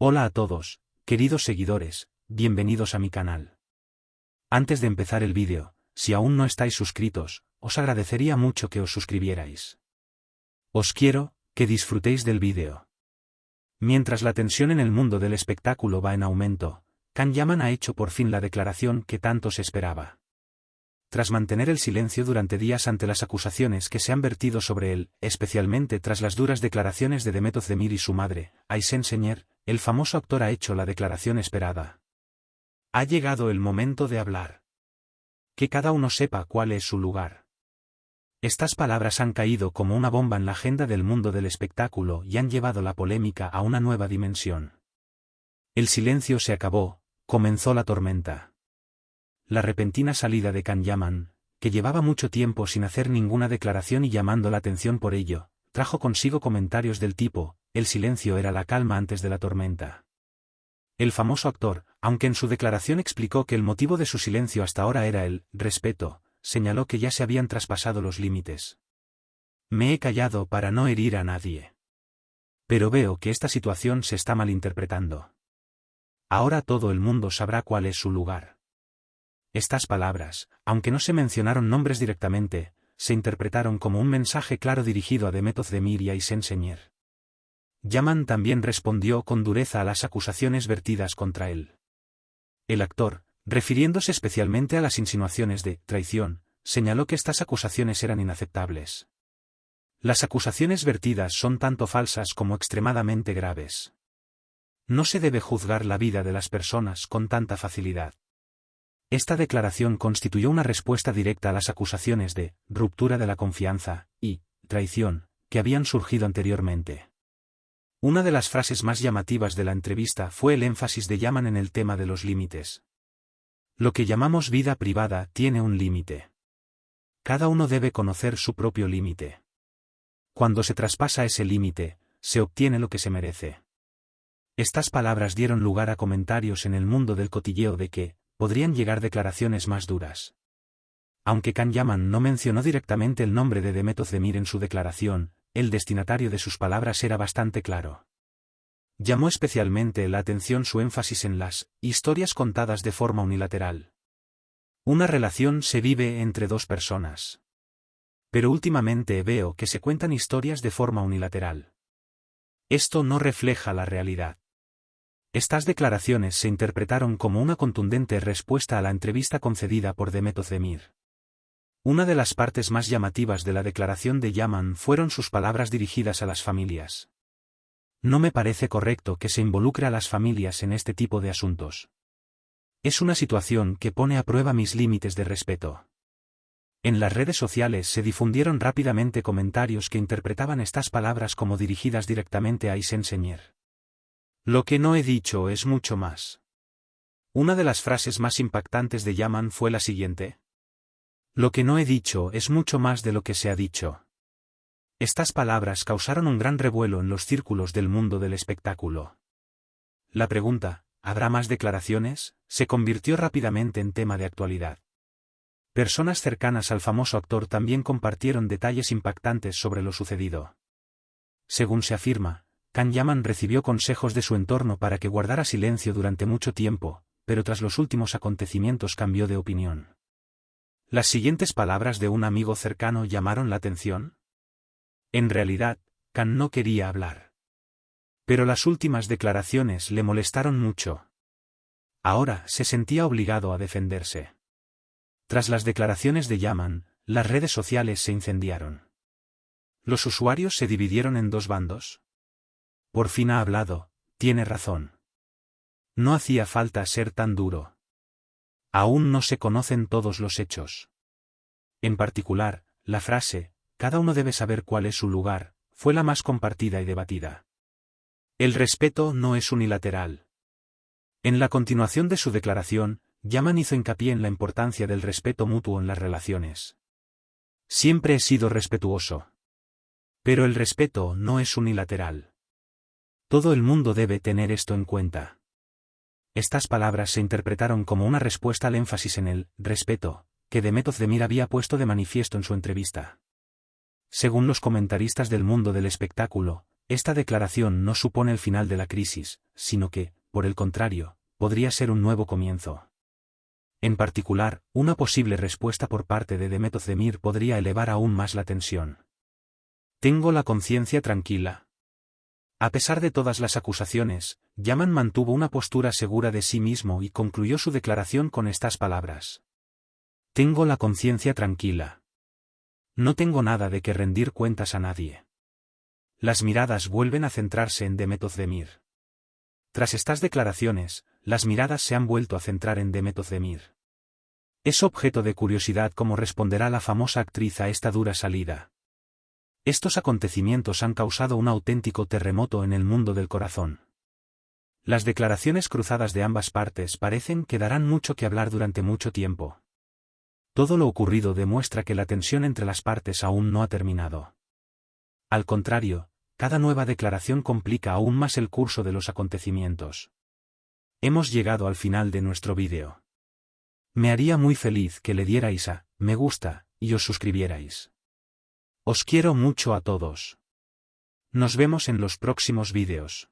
Hola a todos, queridos seguidores, bienvenidos a mi canal. Antes de empezar el vídeo, si aún no estáis suscritos, os agradecería mucho que os suscribierais. Os quiero que disfrutéis del vídeo. Mientras la tensión en el mundo del espectáculo va en aumento, Can Yaman ha hecho por fin la declaración que tanto se esperaba. Tras mantener el silencio durante días ante las acusaciones que se han vertido sobre él, especialmente tras las duras declaraciones de Demet Özdemir y su madre, Aysen Sencer, el famoso actor ha hecho la declaración esperada. Ha llegado el momento de hablar. Que cada uno sepa cuál es su lugar. Estas palabras han caído como una bomba en la agenda del mundo del espectáculo y han llevado la polémica a una nueva dimensión. El silencio se acabó, comenzó la tormenta. La repentina salida de Can Yaman, que llevaba mucho tiempo sin hacer ninguna declaración y llamando la atención por ello, trajo consigo comentarios del tipo: el silencio era la calma antes de la tormenta. El famoso actor, aunque en su declaración explicó que el motivo de su silencio hasta ahora era el respeto, señaló que ya se habían traspasado los límites. Me he callado para no herir a nadie. Pero veo que esta situación se está malinterpretando. Ahora todo el mundo sabrá cuál es su lugar. Estas palabras, aunque no se mencionaron nombres directamente, se interpretaron como un mensaje claro dirigido a Demet Özdemir y Aysen Sencer. Yaman también respondió con dureza a las acusaciones vertidas contra él. El actor, refiriéndose especialmente a las insinuaciones de traición, señaló que estas acusaciones eran inaceptables. Las acusaciones vertidas son tanto falsas como extremadamente graves. No se debe juzgar la vida de las personas con tanta facilidad. Esta declaración constituyó una respuesta directa a las acusaciones de ruptura de la confianza y traición que habían surgido anteriormente. Una de las frases más llamativas de la entrevista fue el énfasis de Yaman en el tema de los límites. Lo que llamamos vida privada tiene un límite. Cada uno debe conocer su propio límite. Cuando se traspasa ese límite, se obtiene lo que se merece. Estas palabras dieron lugar a comentarios en el mundo del cotilleo de que podrían llegar declaraciones más duras. Aunque Can Yaman no mencionó directamente el nombre de Demet Özdemir en su declaración, el destinatario de sus palabras era bastante claro. Llamó especialmente la atención su énfasis en las historias contadas de forma unilateral. Una relación se vive entre dos personas. Pero últimamente veo que se cuentan historias de forma unilateral. Esto no refleja la realidad. Estas declaraciones se interpretaron como una contundente respuesta a la entrevista concedida por Demet Özdemir. Una de las partes más llamativas de la declaración de Yaman fueron sus palabras dirigidas a las familias. No me parece correcto que se involucre a las familias en este tipo de asuntos. Es una situación que pone a prueba mis límites de respeto. En las redes sociales se difundieron rápidamente comentarios que interpretaban estas palabras como dirigidas directamente a Aysen Sencer. Lo que no he dicho es mucho más. Una de las frases más impactantes de Yaman fue la siguiente. Lo que no he dicho es mucho más de lo que se ha dicho. Estas palabras causaron un gran revuelo en los círculos del mundo del espectáculo. La pregunta, ¿habrá más declaraciones?, se convirtió rápidamente en tema de actualidad. Personas cercanas al famoso actor también compartieron detalles impactantes sobre lo sucedido. Según se afirma, Can Yaman recibió consejos de su entorno para que guardara silencio durante mucho tiempo, pero tras los últimos acontecimientos cambió de opinión. Las siguientes palabras de un amigo cercano llamaron la atención. En realidad, Can no quería hablar. Pero las últimas declaraciones le molestaron mucho. Ahora se sentía obligado a defenderse. Tras las declaraciones de Yaman, las redes sociales se incendiaron. Los usuarios se dividieron en dos bandos. Por fin ha hablado, tiene razón. No hacía falta ser tan duro. Aún no se conocen todos los hechos. En particular, la frase, cada uno debe saber cuál es su lugar, fue la más compartida y debatida. El respeto no es unilateral. En la continuación de su declaración, Yaman hizo hincapié en la importancia del respeto mutuo en las relaciones. Siempre he sido respetuoso. Pero el respeto no es unilateral. Todo el mundo debe tener esto en cuenta. Estas palabras se interpretaron como una respuesta al énfasis en el respeto que Demet Özdemir había puesto de manifiesto en su entrevista. Según los comentaristas del mundo del espectáculo, Esta declaración no supone el final de la crisis, sino que, por el contrario, podría ser un nuevo comienzo. En particular, una posible respuesta por parte de Demet Özdemir podría elevar aún más la tensión. Tengo la conciencia tranquila. A pesar de todas las acusaciones, Yaman mantuvo una postura segura de sí mismo y concluyó su declaración con estas palabras. Tengo la conciencia tranquila. No tengo nada de que rendir cuentas a nadie. Las miradas vuelven a centrarse en Demet Özdemir. Tras estas declaraciones, las miradas se han vuelto a centrar en Demet Özdemir. Es objeto de curiosidad cómo responderá la famosa actriz a esta dura salida. Estos acontecimientos han causado un auténtico terremoto en el mundo del corazón. Las declaraciones cruzadas de ambas partes parecen que darán mucho que hablar durante mucho tiempo. Todo lo ocurrido demuestra que la tensión entre las partes aún no ha terminado. Al contrario, cada nueva declaración complica aún más el curso de los acontecimientos. Hemos llegado al final de nuestro vídeo. Me haría muy feliz que le dierais a me gusta y os suscribierais. Os quiero mucho a todos. Nos vemos en los próximos vídeos.